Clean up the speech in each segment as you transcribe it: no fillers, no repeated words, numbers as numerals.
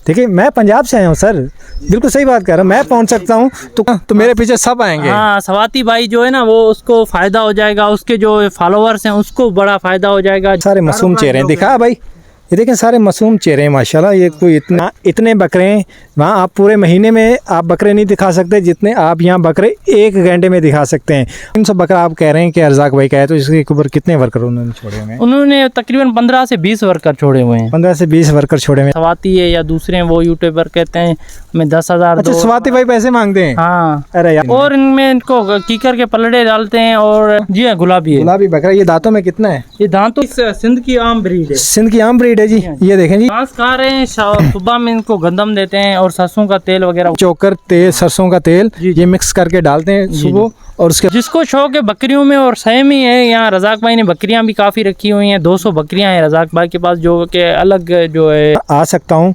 देखिए मैं पंजाब से आया हूँ सर, बिल्कुल सही बात कह रहा हूँ, मैं पहुँच सकता हूँ तो मेरे पीछे सब आएंगे। हाँ, स्वाति भाई जो है ना वो उसको फायदा हो जाएगा, उसके जो फॉलोअर्स हैं उसको बड़ा फायदा हो जाएगा। सारे मासूम चेहरे हैं, दिखा भाई, ये देखें सारे मासूम चेहरे हैं माशाल्लाह। ये कोई इतने बकरे हैं, वहाँ आप पूरे महीने में आप बकरे नहीं दिखा सकते जितने आप यहाँ बकरे 1 घंटे में दिखा सकते हैं। 300 बकरा आप कह रहे हैं कि अर्जाक भाई का है, तो इसके ऊपर कितने वर्कर उन्होंने छोड़े हुए हैं? उन्होंने तकरीबन 15 से 20 वर्कर छोड़े हुए हैं। 15 से 20 वर्कर छोड़े हुए हैं। स्वाति है या दूसरे हैं, वो यूट्यूबर कहते हैं हमें 10,000 अच्छा, दो। स्वाति भाई पैसे मांगते हैं? हाँ, अरे यार, और इनमें इनको कीकर के पलड़े डालते हैं। और जी हाँ, गुलाबी है, गुलाबी बकरा। ये दांतों में कितना है? ये दांतों सिंध की आम ब्रीड है। सिंध की आम ब्रीड है जी। ये देखें जी, घास खा रहे हैं, सुबह में इनको गंदम देते हैं और सरसों का तेल वगैरह, चोकर तेल, सरसों का तेल ये मिक्स करके डालते हैं सुबह। और उसके जिसको शौक है बकरियों में और सही में है, यहाँ रजाक भाई ने बकरियां भी काफ़ी रखी हुई हैं। 200 बकरियां हैं रजाक भाई के पास, जो कि अलग जो है। आ सकता हूँ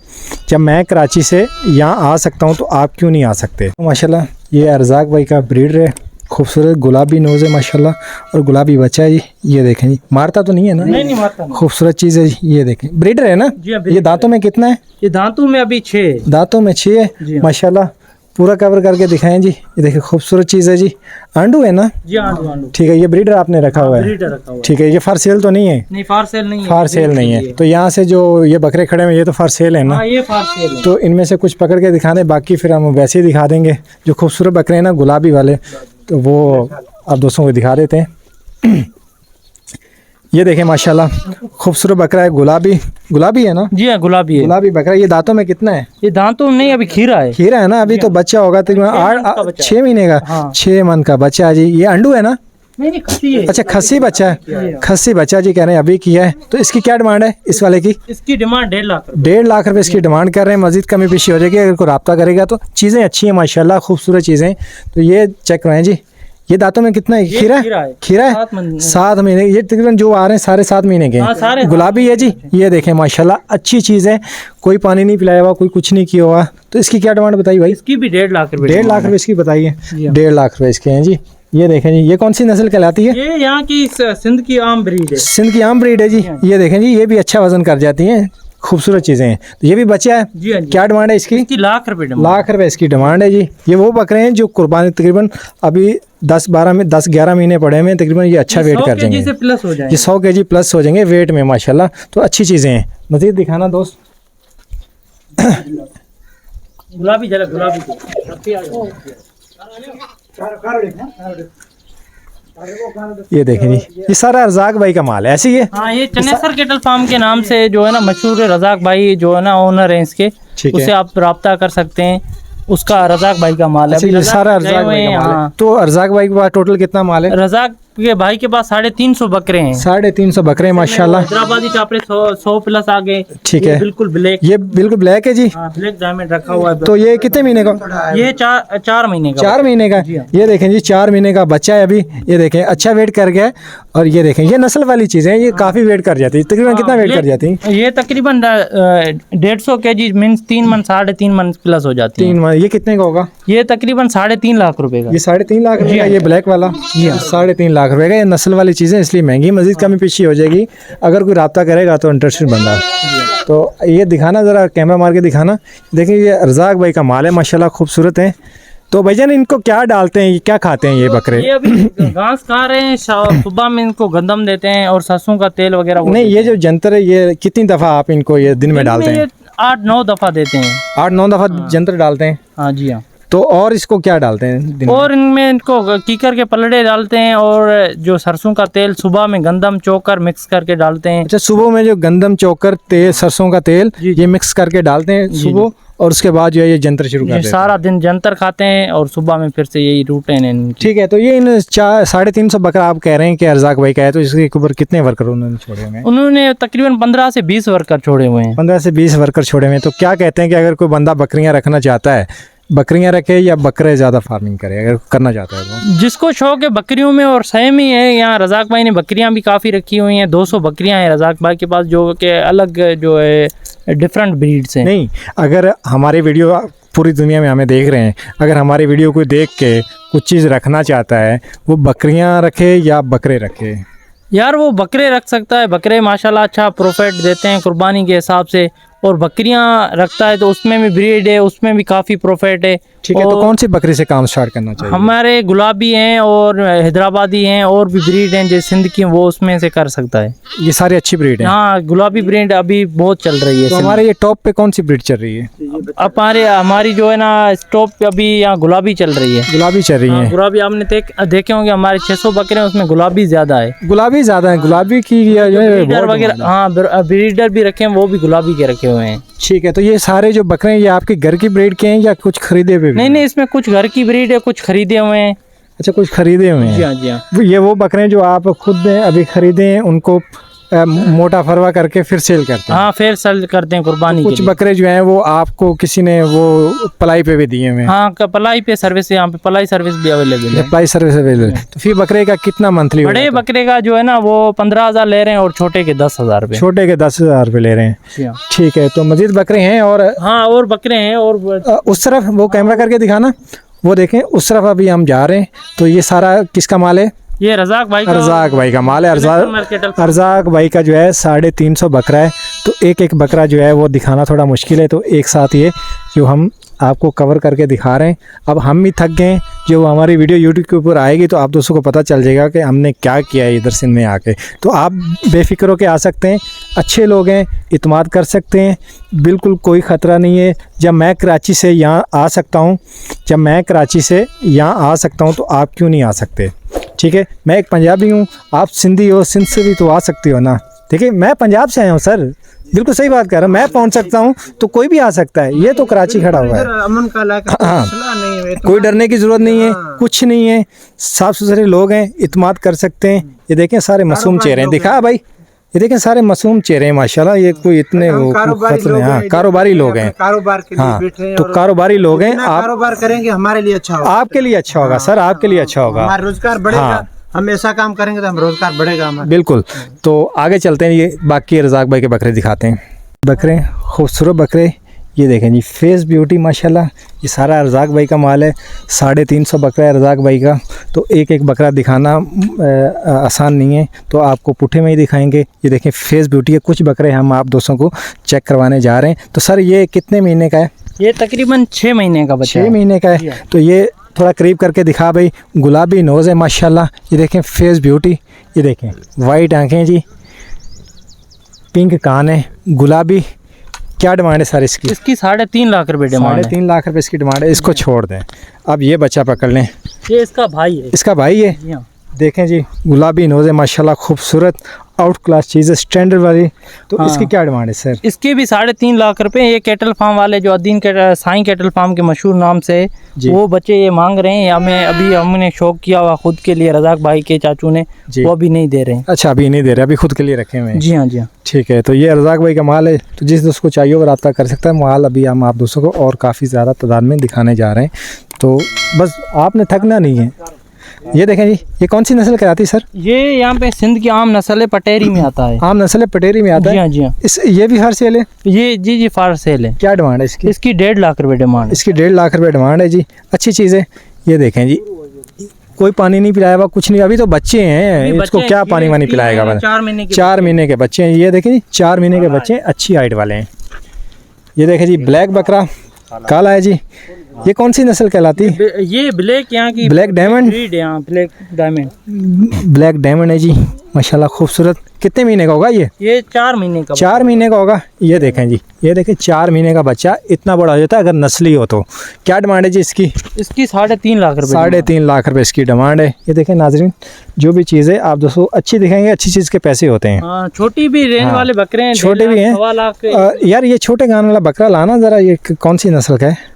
जब मैं कराची से यहाँ आ सकता हूँ, तो आप क्यों नहीं आ सकते? माशाल्लाह ये अर्जाक भाई का ब्रीडर है, खूबसूरत गुलाबी नोज़ है माशाल्लाह, और गुलाबी बच्चा है जी। ये देखें जी, मारता तो नहीं है ना? नहीं मारता। खूबसूरत चीज़ है जी। ये देखें, ब्रीडर है ना? जी हाँ, ये दांतों में कितना है? ये दांतों में अभी 6, दांतों में 6 है माशाल्लाह। पूरा कवर करके दिखाएं जी। ये देखिए खूबसूरत चीज़ है जी। आंडू है ना? जी आंडू। ठीक है, ये ब्रीडर आपने रखा हुआ है? ठीक है, ये फॉर सेल तो नहीं है? नहीं, फॉर सेल नहीं है। फॉर सेल नहीं है। तो यहाँ से जो ये बकरे खड़े हैं ये तो फॉर सेल है ना? ये फॉर सेल है। तो इनमें से कुछ पकड़ के दिखा दें, बाकी फिर हम वैसे ही दिखा देंगे। जो खूबसूरत बकरे हैं ना गुलाबी वाले, तो वो आप दोस्तों को दिखा देते हैं। ये देखें माशाल्लाह खूबसूरत बकरा है, गुलाबी है ना? जी हाँ, गुलाबी है। गुलाबी बकरा। ये दांतों में कितना है? ये दांतों में नहीं, अभी खीरा है। खीरा है ना? अभी तो बच्चा होगा तकरीबन 6 महीने का। 6 मंथ का बच्चा है जी। ये अंडू है ना? नहीं, खस्सी है। अच्छा, खस्सी बच्चा है। खस्सी बच्चा जी कह रहे हैं, अभी किया है। तो इसकी क्या डिमांड है इस वाले की? इसकी डिमांड 1.5 लाख। 1.5 लाख रुपए इसकी डिमांड कर रहे हैं। मजीद कमी पेशी हो जाएगी अगर कोई रब्ता करेगा तो। चीज़ें अच्छी हैं माशाल्लाह, खूबसूरत चीज़ें। तो ये चेक कराएं जी। ये दांतों में कितना है? खीरा है। 7 महीने। ये तकरीबन जो आ रहे हैं सारे 7 महीने के हैं। गुलाबी है जी। ये देखें माशाल्लाह अच्छी चीज़ है, कोई पानी नहीं पिलाया हुआ, कोई कुछ नहीं किया हुआ। तो इसकी क्या डिमांड बताइए भाई? इसकी भी 1.5 लाख रुपए। 1.5 लाख रुपए इसकी बताइए। 1.5 लाख रुपए इसके हैं जी। ये देखें जी, ये कौन सी नस्ल कहलाती है? ये यहाँ की सिंध की आम ब्रीड है। सिंध की आम ब्रीड है जी। ये देखें जी, ये भी अच्छा वजन कर जाती हैं, खूबसूरत चीज़ें हैं। तो ये भी बच्चा है जी हाँ। क्या डिमांड है इसकी? इसकी लाख रुपए इसकी डिमांड है जी। ये वो बकरे हैं जो कुर्बानी तकरीबन अभी 10-11 महीने पड़े हुए हैं तकरीबन। ये अच्छा वेट कर जाएंगे, से प्लस हो जाएंगे। ये 100 kg प्लस हो जाएंगे वेट में माशाल्लाह। तो अच्छी चीज़ें हैं। मज़ीद दिखाना दोस्त। गुलाबी ये देखें जी, ये सारा रजाक भाई का माल है, ऐसी है। हाँ, ये चनेसर केटल फार्म के नाम से जो है ना मशहूर है। रजाक भाई जो है ना ओनर है इसके, उससे आप रब्ता कर सकते हैं। उसका रजाक भाई का माल है। ये सारा रजाक भाई का माल है। तो रजाक भाई के पास टोटल कितना माल है? रजाक के भाई के पास 350 बकरे हैं। 350 बकरे माशाल्लाह। हैदराबादी चापड़े 100 प्लस आ गए। ठीक है, बिल्कुल ब्लैक। ये बिल्कुल ब्लैक है जी। ब्लैक डायमंड रखा हुआ है। तो ये कितने महीने का? ये 4 महीने का। 4 महीने का। ये देखें जी, 4 महीने का बच्चा है अभी। ये देखें अच्छा वेट कर गया। और ये देखें, ये नस्ल वाली चीज़ें हैं, ये काफ़ी वेट कर जाती है। तकरीबन कितना वेट कर जाती है? ये तकरीबन 150 kg means 3 month 3.5 month plus हो जाती है। 3 मंथ। ये कितने का होगा? ये तकरीबन 3.5 लाख रुपए का। ये 3.5 लाख रुपए का। ये ब्लैक वाला 3.5 लाख रुपए का। ये नस्ल वाली चीज़ें इसलिए महंगी। मजीद कमी पीछी हो जाएगी अगर कोई रब्ता करेगा तो इंटरेस्टेड बंदा। तो ये दिखाना, ज़रा कैमरा मार के दिखाना। देखिए ये रजाक भाई का माल है माशाल्लाह, खूबसूरत है। तो भैया इनको क्या डालते हैं, क्या खाते हैं ये बकरे? ये अभी घास खा रहे हैं, सुबह में इनको गंदम देते हैं और सरसों का तेल वगैरह। नहीं, ये जो जंतर है ये कितनी दफ़ा आप इनको ये दिन में डालते हैं? 8-9 दफ़ा देते हैं। 8-9 दफ़ा जंतर डालते हैं? हाँ जी हाँ। तो और इसको क्या डालते हैं दिन में? और इनमें इनको कीकर के पलड़े डालते हैं और जो सरसों का तेल सुबह में गंदम चोकर मिक्स करके डालते हैं। अच्छा, सुबह में जो गंदम चोकर तेल, सरसों का तेल ये मिक्स करके डालते हैं सुबह, और उसके बाद जो है ये जंतर शुरू करते हैं। सारा दिन जंतर खाते हैं और सुबह में फिर से यही रूटीन है। ठीक है, तो ये इन 350 बकरा आप कह रहे हैं कि अर्जाक भाई का है, तो इसके ऊपर कितने वर्कर उन्होंने छोड़े हुए हैं? उन्होंने तकरीबन 15 से 20 वर्कर छोड़े हुए हैं। 15 से 20 वर्कर छोड़े हुए हैं। तो क्या कहते हैं कि अगर कोई बंदा बकरियां रखना चाहता है, बकरियां रखे या बकरे ज़्यादा फार्मिंग करे अगर करना चाहता है तो? जिसको शौक है बकरियों में और सही में है, यहाँ रजाक भाई ने बकरियां भी काफ़ी रखी हुई हैं। 200 बकरियां हैं रजाक भाई के पास, जो कि अलग जो है डिफरेंट ब्रीड्स हैं। नहीं, अगर हमारी वीडियो पूरी दुनिया में हमें देख रहे हैं, अगर हमारी वीडियो को देख के कुछ चीज़ रखना चाहता है, वो बकरियां रखे या बकरे रखे? यार वो बकरे रख सकता है। बकरे माशाल्लाह अच्छा प्रॉफिट देते हैं कुर्बानी के हिसाब से। और बकरियां रखता है तो उसमें भी ब्रीड है, उसमें भी काफ़ी प्रॉफिट है। ठीक है, तो और कौन सी बकरी से काम स्टार्ट करना चाहिए? हमारे गुलाबी हैं और हैदराबादी हैं और भी ब्रीड हैं जो सिंध की, वो उसमें से कर सकता है। ये सारी अच्छी ब्रीड है। हाँ, गुलाबी ब्रीड अभी बहुत चल रही है। तो हमारे ये टॉप पे कौन सी ब्रीड चल रही है? अब हमारी जो है ना स्टॉप पे अभी यहाँ गुलाबी चल रही है। गुलाबी चल रही है। गुलाबी आपने देखे होंगे, हमारे 600 बकरे हैं, उसमें गुलाबी ज्यादा है। गुलाबी ज्यादा है, गुलाबी की ब्रीडर वगैरह, हाँ ब्रीडर भी रखे हैं, वो भी गुलाबी के रखे हुए हैं। ठीक है, तो ये सारे जो बकरे हैं ये आपके घर की ब्रीड के हैं या कुछ खरीदे हुए? नहीं, इसमें कुछ घर की ब्रीड है, कुछ खरीदे हुए हैं। अच्छा, कुछ खरीदे हुए हैं। जी हाँ, जी हाँ। ये वो बकरे हैं जो आप खुद अभी खरीदे हैं, उनको मोटा फरवा करके फिर सेल करते हैं? हाँ, फिर सेल करते हैं कुर्बानी तो के कुछ लिए। बकरे जो हैं वो आपको किसी ने वो पलाई पे भी दिए हुए हैं? हाँ, पलाई पे सर्विस, यहाँ पे पलाई सर्विस भी अवेलेबल है। पलाई सर्विस अवेलेबल है। तो फिर बकरे का कितना मंथली? बड़े बकरे का जो है ना वो 15,000 ले रहे हैं और छोटे के 10,000 रुपये। छोटे के 10,000 रुपये ले रहे हैं। ठीक है, तो मजीद बकरे हैं और हाँ और बकरे हैं। और उस तरफ वो कैमरा करके दिखाना, वो देखें उस तरफ अभी हम जा रहे हैं। तो ये सारा किसका माल है? ये रज़ाक भाई का, रज़ाक भाई का माल है। रज़ाक भाई का जो है 350 बकरा है। तो एक एक बकरा जो है वो दिखाना थोड़ा मुश्किल है, तो एक साथ ये जो हम आपको कवर करके दिखा रहे हैं। अब हम भी थक गए, जो हमारी वीडियो यूट्यूब के ऊपर आएगी तो आप दोस्तों को पता चल जाएगा कि हमने क्या किया है इधर सिंध में आके। तो आप बेफिक्र होकर आ सकते हैं, अच्छे लोग हैं, इत्मीनान कर सकते हैं, बिल्कुल कोई ख़तरा नहीं है। जब मैं कराची से यहाँ आ सकता हूँ, तो आप क्यों नहीं आ सकते? ठीक है, मैं एक पंजाबी हूँ, आप सिंधी हो, सिंध से भी तो आ सकती हो ना। ठीक है, मैं पंजाब से आया हूँ सर, बिल्कुल सही बात कर रहा हूँ। मैं पहुँच सकता हूँ तो कोई भी आ सकता है। ये तो कराची खड़ा हुआ है, अमन का इलाका, हाँ, नहीं है, कोई डरने की ज़रूरत नहीं है, कुछ नहीं है, साफ़ सुथरे लोग हैं, इत्मीनान कर सकते हैं। ये देखें सारे मासूम चेहरे हैं, दिखा भाई, ये देखें सारे मासूम चेहरे हैं माशाल्लाह। ये कोई इतने कारोबारी लोग हैं, कारोबार के लिए बैठे हैं। तो कारोबारी लोग हैं। आप कारोबार करेंगे हमारे लिए अच्छा होगा, आपके लिए अच्छा होगा सर, आपके लिए अच्छा होगा, हमारा रोजगार बढ़ेगा। हम ऐसा काम करेंगे तो हम रोजगार बढ़ेगा हमारा। बिल्कुल। तो आगे चलते हैं, ये बाकी रज़ाक भाई के बकरे दिखाते हैं। बकरे खूबसूरत बकरे, ये देखें जी, फेस ब्यूटी माशाल्लाह। ये सारा रज़ाक भाई का माल है, 350 बकरा है रज़ाक भाई का। तो एक एक बकरा दिखाना आसान नहीं है, तो आपको पुठे में ही दिखाएंगे। ये देखें फेस ब्यूटी है। कुछ बकरे हम आप दोस्तों को चेक करवाने जा रहे हैं। तो सर ये कितने महीने का है? ये तकरीबन 6 महीने का बच्चा 6 महीने का है। तो ये थोड़ा करीब करके दिखा भाई। गुलाबी नोज़ है माशाल्लाह। ये देखें फेस ब्यूटी, ये देखें वाइट आँखें जी, पिंक कान है, गुलाबी। क्या डिमांड है सर इसकी? 3.5 लाख रुपए डिमांड है। 3.5 लाख रुपए इसकी डिमांड है। इसको छोड़ दें, अब ये बच्चा पकड़ लें। ये इसका भाई है। इसका भाई है। देखें जी, गुलाबी नोज़ है माशाल्लाह, खूबसूरत आउट क्लास चीज़ है, स्टैंडर्ड वाली। तो इसकी क्या डिमांड है सर? इसके भी 3.5 लाख रुपए। ये कैटल फार्म वाले जो अदीन साईं कैटल फार्म के मशहूर नाम से वो बच्चे ये मांग रहे हैं। हमें अभी हमने शौक किया हुआ खुद के लिए, रज़ाक भाई के चाचू ने, वो अभी नहीं दे रहे हैं। अच्छा, अभी नहीं दे रहे, अभी खुद के लिए रखे हुए हैं? जी हाँ, जी हाँ। ठीक है, तो ये रज़ाक भाई का माल है। तो जिस दोस्त को चाहिए वो रब्ता कर सकता है। माल अभी हम आप दोस्तों को और काफ़ी ज़्यादा तादाद में दिखाने जा रहे हैं, तो बस आपने थकना नहीं है। ये देखें जी, ये कौन सी नस्ल कहलाती है सर? ये यहाँ पे सिंध की आम नस्ल है, पटेरी में आता है। आम नस्ल है, पटेरी में आता है। जी हाँ, जी हाँ। ये भी हर सेल है? ये जी फार सेल है। क्या डिमांड है इसकी? इसकी 1.5 लाख रुपए डिमांड है। इसकी 1.5 लाख रुपए डिमांड है जी। अच्छी चीज़ है। ये देखें जी, कोई पानी नहीं पिलाया हुआ, कुछ नहीं, अभी तो बच्चे हैं, इसको क्या पानी वानी पिलाएगा? 4 महीने के बच्चे हैं। ये देखें जी, 4 महीने के बच्चे हैं, अच्छी हाइट वाले हैं। ये देखें जी, ब्लैक बकरा काला है जी। ये कौन सी नस्ल कहलाती है? ये ब्लैक यहाँ की black diamond, black diamond, black diamond है जी माशाल्लाह, खूबसूरत। कितने महीने का होगा ये? 4 महीने का। 4 महीने का होगा। ये देखें जी, ये देखें 4 महीने का बच्चा इतना बड़ा हो जाता है अगर नस्ली हो तो। क्या डिमांड है जी इसकी? इसकी 3.5 लाख रुपए। 3.5 लाख रुपए इसकी डिमांड है। ये देखें नाजरीन, जो भी चीज़ है आप दोस्तों अच्छी दिखाएंगे, अच्छी चीज़ के पैसे होते हैं। छोटी भी रेंज वाले बकरे हैं, छोटे भी हैं। 1.5 लाख। यार ये छोटे गान वाला बकरा लाना ज़रा, ये कौन सी नस्ल का है?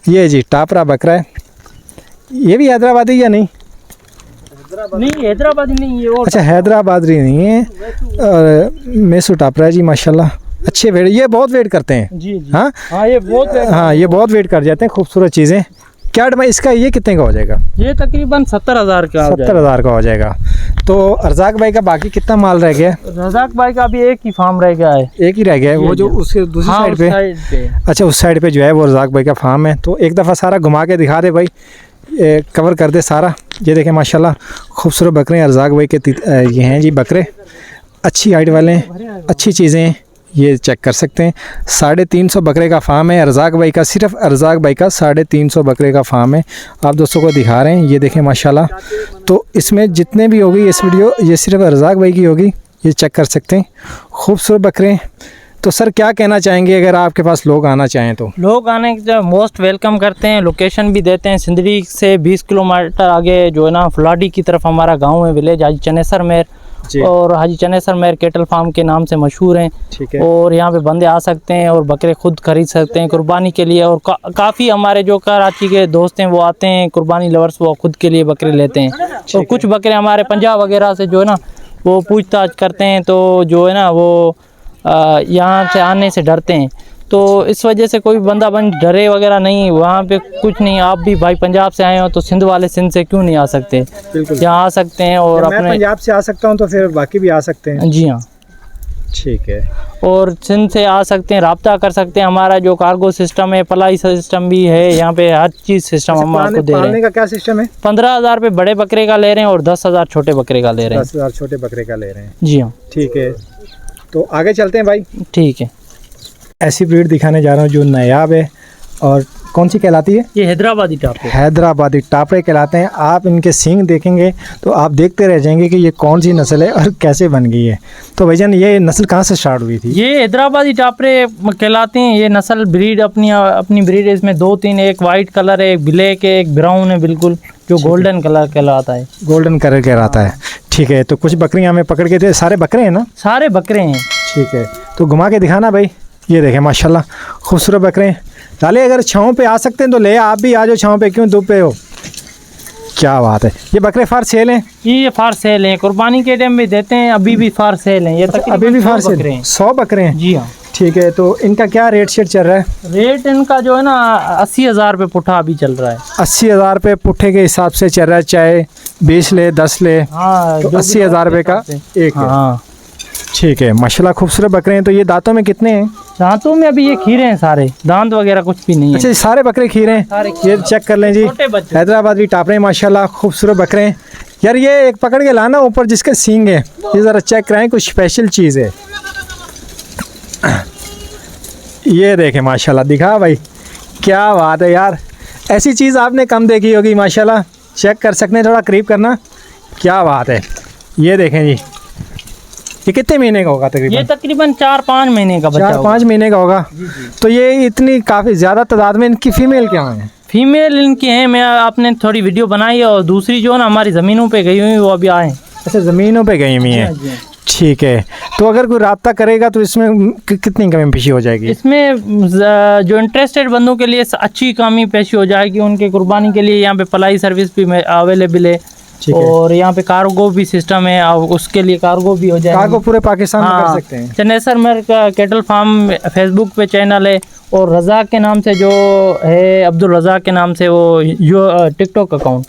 ये जी टापरा बकरा है। ये भी हैदराबादी या नहीं? नहीं, हैदराबादी नहीं, ये और। अच्छा, हैदराबादी नहीं है, और मेसू टापरा है जी माशाल्लाह। अच्छे वेट, ये बहुत वेट करते हैं। जी जी। हाँ हाँ, ये बहुत वेट कर जाते हैं। खूबसूरत चीज़ें। क्या डिमांड इसका? ये कितने का हो जाएगा? ये तकरीबन 70,000 का। 70,000 का हो जाएगा। तो रज़ाक भाई का बाकी कितना माल रह गया? रज़ाक भाई का अभी एक ही फार्म रह गया है। एक ही रह गया है, वो जो उसके दूसरी साइड पे। अच्छा, उस साइड पे जो है वो रज़ाक भाई का फार्म है। तो एक दफ़ा सारा घुमा के दिखा दे भाई, कवर कर दे सारा। ये देखें माशाल्लाह, खूबसूरत बकरे हैं रज़ाक भाई के। ये हैं जी बकरे, अच्छी हाइट वाले हैं, अच्छी चीज़ें हैं, ये चेक कर सकते हैं। 350 बकरे का फार्म है अर्ज़ाक भाई का, सिर्फ अर्ज़ाक भाई का 350 बकरे का फार्म है। आप दोस्तों को दिखा रहे हैं, ये देखें माशाल्लाह। तो इसमें जितने भी होगी इस वीडियो, ये सिर्फ अर्ज़ाक भाई की होगी, ये चेक कर सकते हैं, खूबसूरत बकरे हैं। तो सर क्या कहना चाहेंगे अगर आपके पास लोग आना चाहें तो? लोग आने के मोस्ट वेलकम करते हैं, लोकेशन भी देते हैं। सिंदड़ी से 20 किलोमीटर आगे जो है ना फुलाडी की तरफ हमारा गांव है, विलेज हाजी चनेसर मेर, और हाजी चनेसर मेर केटल फार्म के नाम से मशहूर हैं। ठीक है। और यहाँ पे बंदे आ सकते हैं और बकरे खुद खरीद सकते हैं कुर्बानी के लिए। और काफ़ी हमारे जो कराची के दोस्त हैं वो आते हैं, कुर्बानी लवर्स, वो खुद के लिए बकरे लेते हैं। और कुछ बकरे हमारे पंजाब वगैरह से जो है ना वो पूछताछ करते हैं, तो जो है ना वो यहाँ से आने से डरते हैं। तो इस वजह से कोई बंदा डरे वगैरह नहीं, वहाँ पे कुछ नहीं। आप भी भाई पंजाब से आए हो तो सिंध वाले सिंध से क्यों नहीं आ सकते, यहाँ आ सकते हैं। और मैं पंजाब से आ सकता हूँ तो फिर बाकी भी आ सकते हैं? जी हाँ, ठीक है। और सिंध से आ सकते हैं, रब्ता कर सकते हैं। हमारा जो कार्गो सिस्टम है, पलाई सिस्टम भी है यहाँ पे, हर चीज़ सिस्टम हम आपको दे रहे हैं। का क्या सिस्टम है? 15,000 रुपये बड़े बकरे का ले रहे हैं और 10,000 छोटे बकरे का ले रहे हैं। 10,000 छोटे बकरे का ले रहे हैं? जी हाँ। ठीक है, तो आगे चलते हैं भाई। ठीक है। ऐसी ब्रीड दिखाने जा रहा हूँ जो नायाब है, और कौन सी कहलाती है? ये हैदराबादी टापरे। हैदराबादी टापरे कहलाते हैं। आप इनके सींग देखेंगे तो आप देखते रह जाएंगे कि ये कौन सी नस्ल है और कैसे बन गई है। तो भाईजान ये नस्ल कहाँ से स्टार्ट हुई थी? ये हैदराबादी टापरे कहलाते हैं। ये नस्ल ब्रीड अपनी ब्रीड है। इसमें 2-3, एक वाइट कलर है, एक ब्लैक है, एक ब्राउन है, बिल्कुल जो गोल्डन कलर कहलाता है। गोल्डन कलर कहलाता है। ठीक है, तो कुछ बकरियाँ हमें पकड़ के थे। सारे बकरे हैं ना? सारे बकरे हैं। ठीक है, तो घुमा के दिखाना भाई। ये देखें माशाल्लाह खूबसूरत बकरे हैं। डाले अगर छाँव पे आ सकते हैं तो ले, आप भी आ जाओ छाँव पे, क्यों धूप पे हो? क्या बात है। ये बकरे फार सेल हैं? ये फार सेल हैं, कुर्बानी के टाइम में देते हैं, अभी भी फार सेल हैं। ये अभी भी फार सेल हैं? 100 बकरे हैं? जी हाँ। ठीक है, तो इनका क्या रेट शेट चल रहा है? रेट इनका जो है ना 80,000 रुपये पुट्ठा अभी चल रहा है। 80,000 रुपये पुट्ठे के हिसाब से चल रहा है, चाहे 20 ले 10 ले। हाँ, तो 80,000 रुपये का एक है। हाँ ठीक है, माशाल्लाह खूबसूरत बकरे हैं। तो ये दांतों में कितने हैं? दांतों में अभी ये खीरे हैं सारे, दांत वगैरह कुछ भी नहीं है। अच्छा, सारे बकरे खीरे हैं? ये चेक कर लें जी, हैदराबादी टापरे माशाल्लाह खूबसूरत बकरे हैं। यार ये एक पकड़ के लाना ऊपर जिसके सींग है, ये ज़रा चेक कराएं, कुछ स्पेशल चीज़ है। ये देखें माशाल्लाह, दिखा भाई, क्या बात है यार। ऐसी चीज़ आपने कम देखी होगी माशाल्लाह। चेक कर सकते हैं, थोड़ा करीब करना, क्या बात है। ये देखें जी, ये कितने महीने का होगा तकरीबन? ये तकरीबन 4-5 महीने का बच्चा 4-5 महीने का होगा। तो ये इतनी काफ़ी ज़्यादा तादाद में इनकी फ़ीमेल क्या है? फीमेल इनकी हैं, मैं आपने थोड़ी वीडियो बनाई है। और दूसरी जो है ना हमारी ज़मीनों पे गई हुई, वो अभी आए। अच्छा, ज़मीनों पे गई हुई है। ठीक है, तो अगर कोई रब्ता करेगा तो इसमें कितनी कमी पेशी हो जाएगी? इसमें जो इंटरेस्टेड बंदों के लिए अच्छी कमी पेशी हो जाएगी। उनके कुर्बानी के लिए यहाँ पे पलाई सर्विस भी अवेलेबल है, और यहाँ पे कार्गो भी सिस्टम है, और उसके लिए कार्गो भी हो जाएगा। कार्गो पूरे पाकिस्तान में कर सकते हैं। चनेसर मेर का केटल फार्म फेसबुक पे चैनल है, और रज़ाक के नाम से जो है, अब्दुल रज़ाक के नाम से वो टिकटॉक अकाउंट,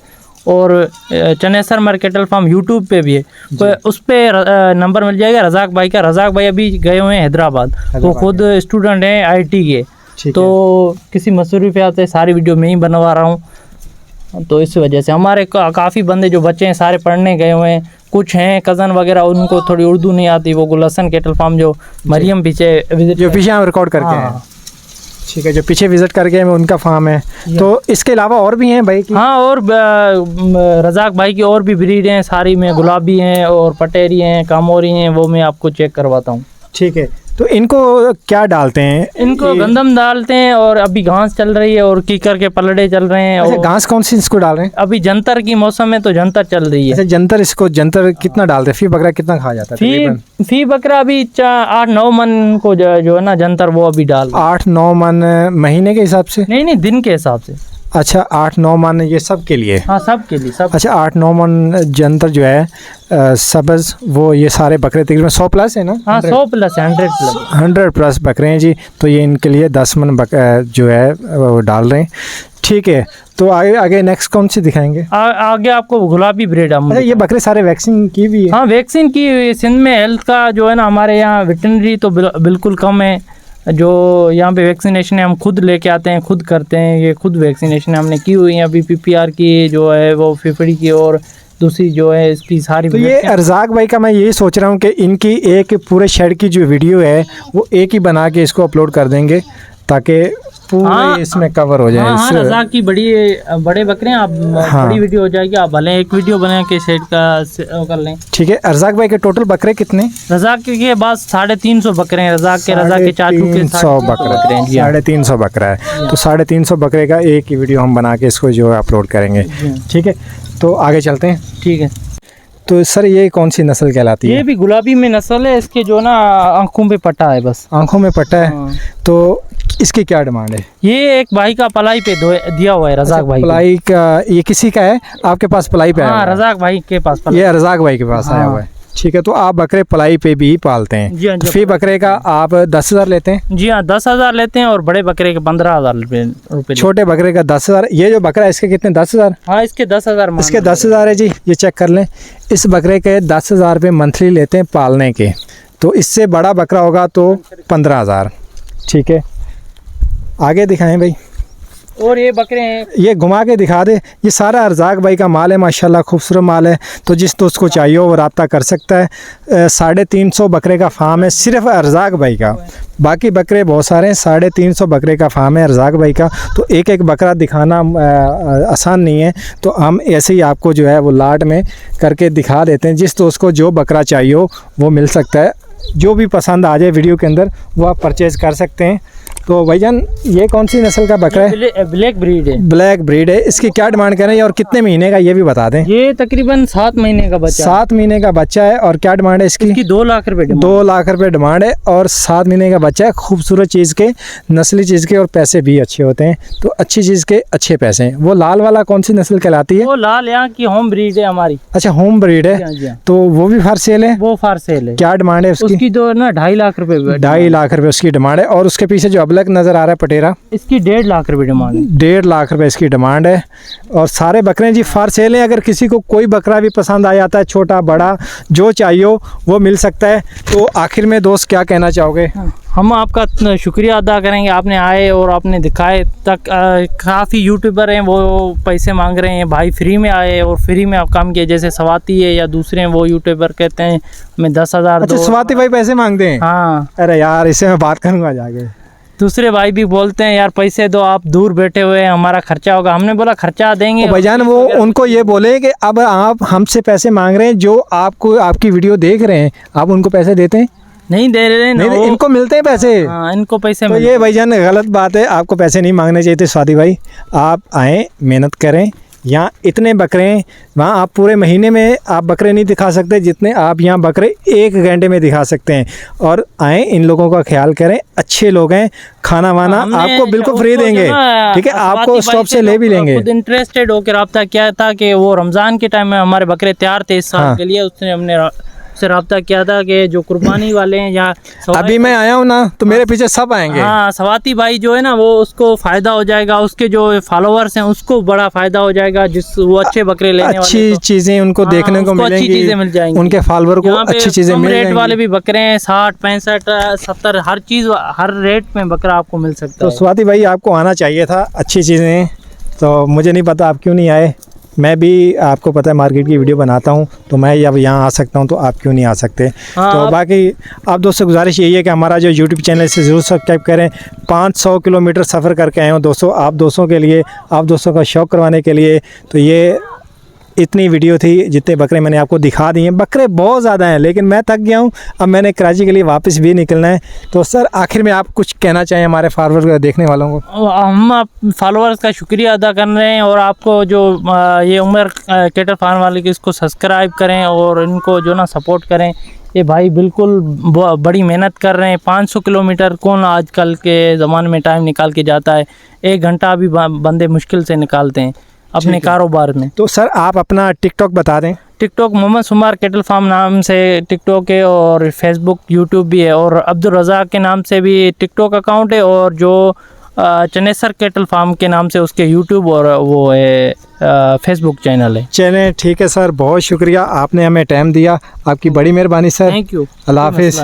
और चनेसर मेर केटल फार्म यूट्यूब पे भी है। तो उस पर नंबर मिल जाएगा रज़ाक भाई का। रज़ाक भाई अभी गए हुए हैं हैदराबाद, वो खुद स्टूडेंट हैं IT के। तो किसी मसरूफियात से सारी वीडियो में ही बनवा रहा हूँ। तो इस वजह से हमारे काफ़ी बंदे जो बच्चे हैं सारे पढ़ने गए हुए हैं। कुछ हैं कज़न वगैरह, उनको थोड़ी उर्दू नहीं आती, वो गुलशन केटल फार्म जो मरियम पीछे विजिट, जो पीछे हम रिकॉर्ड करके हैं। ठीक है, जो पीछे विजिट करके हैं उनका फार्म है। तो इसके अलावा और भी हैं भाई की? हाँ, और रज़ाक भाई की और भी ब्रीड हैं सारी में, गुलाबी हैं और पटेरी हैं, कामोरी हैं, वो मैं आपको चेक करवाता हूँ। ठीक है, तो इनको क्या डालते हैं? इनको गंदम डालते हैं, और अभी घास चल रही है, और कीकर के पलड़े चल रहे हैं। अच्छा, घास कौन सी इसको डाल रहे हैं? अभी जंतर की मौसम है तो जंतर चल रही है। अच्छा, जंतर, इसको जंतर कितना डालते हैं? फी बकरा कितना खा जाता है? फी बकरा अभी 8-9 मन को जो है ना जंतर, वो अभी डाल 8-9 मन महीने के हिसाब से? नहीं, दिन के हिसाब से। अच्छा, 8-9 मन ये सब के लिए? हाँ, सब के लिए, सब। अच्छा, 8-9 मन जंतर जो है सब्ज़, वो ये सारे बकरे तकरीबन 100 प्लस है ना? हाँ, 100 प्लस, 100 प्लस, 100 प्लस बकरे हैं जी। तो ये इनके लिए 10 मन जो है वो डाल रहे हैं। ठीक है, तो आगे नेक्स्ट कौन सी दिखाएंगे? आगे आपको गुलाबी ब्रीड। अच्छा, ये बकरे सारे वैक्सीन की भी है? हाँ, वैक्सीन की हुई है। सिंध में हेल्थ का जो है ना, हमारे यहाँ वेटनरी तो बिल्कुल कम है। जो यहाँ पे वैक्सीनेशन है हम खुद लेके आते हैं, खुद करते हैं। ये खुद वैक्सीनेशन हमने की हुई है अभी। PPR की जो है वो फिफड़ी की, और दूसरी जो है इसकी सारी तो ये अर्जाक भाई का मैं यही सोच रहा हूँ कि इनकी एक पूरे शेड की जो वीडियो है वो एक ही बना के इसको अपलोड कर देंगे ताकि पूरे इसमें कवर हो जाए। हाँ, रज़ाक की बड़े बकरे हैं, आप बड़ी वीडियो हो जाएगी, आप भले एक वीडियो बना के शेड का कर लें। ठीक है। अर्जाक भाई के टोटल बकरे कितने? रज़ाक के पास 350 बकरे हैं। रज़ाक के चाचू के 300 बकरे हैं। 350 बकरा है, तो 350 बकरे का एक ही वीडियो हम बना के इसको जो है अपलोड करेंगे। ठीक है, तो आगे चलते हैं। ठीक है। तो सर ये कौन सी नस्ल कहलाती है? ये भी गुलाबी में नस्ल है। इसके जो ना आंखों पे पट्टा है, बस आंखों में पट्टा है। तो इसकी क्या डिमांड है? ये एक भाई का पलाई पे दिया हुआ है, रज़ाक भाई। पलाई का ये किसी का है? आपके पास पलाई पे? हाँ, रज़ाक भाई के पास पलाई। ये रज़ाक भाई के पास आया हुआ है। ठीक है, तो आप बकरे पलाई पे भी पालते हैं? जी हाँ। फी बकरे का आप 10,000 लेते हैं? जी हाँ, 10,000 लेते हैं और बड़े बकरे के 15,000 रुपये। छोटे बकरे का 10,000। ये जो बकरा है इसके कितने? 10,000? हाँ, इसके 10,000। इसके 10,000 है जी, ये चेक कर लें। इस बकरे के 10,000 रुपये मंथली लेते हैं पालने के। तो इससे बड़ा बकरा होगा तो 15,000। ठीक है, आगे दिखाएं भाई। और ये बकरे हैं, ये घुमा के दिखा दे। ये सारा अर्जाक भाई का माल है, माशाल्लाह खूबसूरत माल है। तो जिस दोस्त को चाहिए वो रब्ता कर सकता है। 350 बकरे का फार्म है सिर्फ अर्जाक भाई का, बाकी बकरे बहुत सारे हैं। 350 बकरे का फार्म है अर्जाक भाई का। तो एक एक बकरा दिखाना आसान नहीं है, तो हम ऐसे ही आपको जो है वो लाट में करके दिखा देते हैं। जिस दोस्त को जो बकरा चाहिए हो वो मिल सकता है। जो भी पसंद आ जाए वीडियो के अंदर वो आप परचेज़ कर सकते हैं। तो भाईजान ये कौन सी नस्ल का बकरा है? ब्लैक ब्रीड है। ब्लैक ब्रीड है। इसकी क्या डिमांड करें और कितने महीने का ये भी बता दें? ये तकरीबन 7 महीने का बच्चा। 7 महीने का बच्चा है। और क्या डिमांड है इसकी? 2 लाख रुपए। 2 लाख रुपए डिमांड है और 7 महीने का बच्चा है। खूबसूरत चीज़ के, नस्ली चीज़ के, और पैसे भी अच्छे होते हैं। तो अच्छी चीज़ के अच्छे पैसे हैं। वो लाल वाला कौन सी नस्ल कहलाती है? वो लाल यहाँ की होम ब्रीड है हमारी। अच्छा, होम ब्रीड है। तो वो भी फार सेल है? वो फार सेल है। क्या डिमांड है उसकी? तो ना 2.5 लाख रुपए। 2.5 लाख रुपए उसकी डिमांड है। और उसके पीछे जो अबलक नज़र आ रहा है पटेरा, इसकी 1.5 लाख रुपए डिमांड है। 1.5 लाख रुपए इसकी डिमांड है। और सारे बकरे जी फार सेल हैं। अगर किसी को कोई बकरा भी पसंद आ जाता है, छोटा बड़ा जो चाहिए हो वो मिल सकता है। तो आखिर में दोस्त क्या कहना चाहोगे? हम आपका शुक्रिया अदा करेंगे, आपने आए और आपने दिखाए तक। काफ़ी यूट्यूबर हैं वो पैसे मांग रहे हैं, भाई फ्री में आए और फ्री में आप काम किए। जैसे स्वाति है या दूसरे हैं, वो यूट्यूबर कहते हैं हमें 10,000। अच्छा, स्वाति भाई पैसे मांगते हैं? हाँ। अरे यार, इससे मैं बात करूँगा जाके। दूसरे भाई भी बोलते हैं यार पैसे दो, आप दूर बैठे हुए हैं, हमारा खर्चा होगा। हमने बोला खर्चा देंगे भाईजान। वो उनको ये बोले कि अब आप हमसे पैसे मांग रहे हैं, जो आपको आपकी वीडियो देख रहे हैं, आप उनको पैसे देते हैं? नहीं दे रहे। नहीं, इनको मिलते हैं पैसे। हाँ, इनको पैसे तो ये भाईजान गलत बात है। आपको पैसे नहीं मांगने चाहिए थे स्वाति भाई। आप आएँ, मेहनत करें। यहाँ इतने बकरे हैं, वहाँ आप पूरे महीने में आप बकरे नहीं दिखा सकते जितने आप यहाँ बकरे 1 घंटे में दिखा सकते हैं। और आए, इन लोगों का ख्याल करें, अच्छे लोग हैं। खाना वाना आपको बिल्कुल फ्री देंगे। ठीक है, आपको स्टॉप से ले भी लेंगे। खुद इंटरेस्टेड होकर रब्ता किया था कि वो रमज़ान के टाइम में हमारे बकरे तैयार थे इस साल के लिए। उसने हमने से रब्ता किया था कि जो कुर्बानी वाले हैं या अभी मैं आया हूँ ना, तो मेरे पीछे सब आएंगे। हाँ, स्वाति भाई जो है ना, वो उसको फ़ायदा हो जाएगा, उसके जो फॉलोअर्स हैं उसको बड़ा फ़ायदा हो जाएगा। जिस वो अच्छे बकरे लेने अच्छी चीज़ें उनको देखने को मिलेंगी, अच्छी चीज़ें मिल जाएंगी। उनके फॉलोअर को अच्छी चीज़ें मिल जाएंगी। रेट वाले भी बकरे हैं, 60, 65, 70, हर चीज़, हर रेट में बकरा आपको मिल सकता है। तो स्वाति भाई आपको आना चाहिए था, अच्छी चीज़ें। तो मुझे नहीं पता आप क्यों नहीं आए। मैं भी, आपको पता है, मार्केट की वीडियो बनाता हूं, तो मैं अब यहाँ आ सकता हूं, तो आप क्यों नहीं आ सकते? तो बाकी आप दोस्तों गुजारिश यही है कि हमारा जो यूट्यूब चैनल से ज़रूर सब्सक्राइब करें। 500 किलोमीटर सफ़र करके आए हूँ दोस्तों, आप दोस्तों के लिए, आप दोस्तों का शौक़ करवाने के लिए। तो ये इतनी वीडियो थी, जितने बकरे मैंने आपको दिखा दिए। बकरे बहुत ज़्यादा हैं, लेकिन मैं थक गया हूँ। अब मैंने कराची के लिए वापस भी निकलना है। तो सर आखिर में आप कुछ कहना चाहें हमारे फॉलोअर्स देखने वालों को? हम फॉलोअर्स का शुक्रिया अदा कर रहे हैं। और आपको जो ये उमर कैटल फार्म वाले की, इसको सब्सक्राइब करें और इनको जो ना सपोर्ट करें। ये भाई बिल्कुल बड़ी मेहनत कर रहे हैं। 500 किलोमीटर कौन आजकल के ज़माने में टाइम निकाल के जाता है? 1 घंटा भी बंदे मुश्किल से निकालते हैं अपने कारोबार में। तो सर आप अपना टिकटॉक बता दें। टिकटॉक मोहम्मद सुमार कैटल फार्म नाम से टिकटॉक है, और फेसबुक, यूट्यूब भी है, और अब्दुल रज़ाक के नाम से भी टिकटॉक अकाउंट है, और जो चनेसर कैटल फार्म के नाम से उसके यूट्यूब और वो है फेसबुक चैनल है। चलें, ठीक है सर, बहुत शुक्रिया, आपने हमें टाइम दिया। आपकी बड़ी मेहरबानी सर। Thank you. अल्लाह हाफिज़।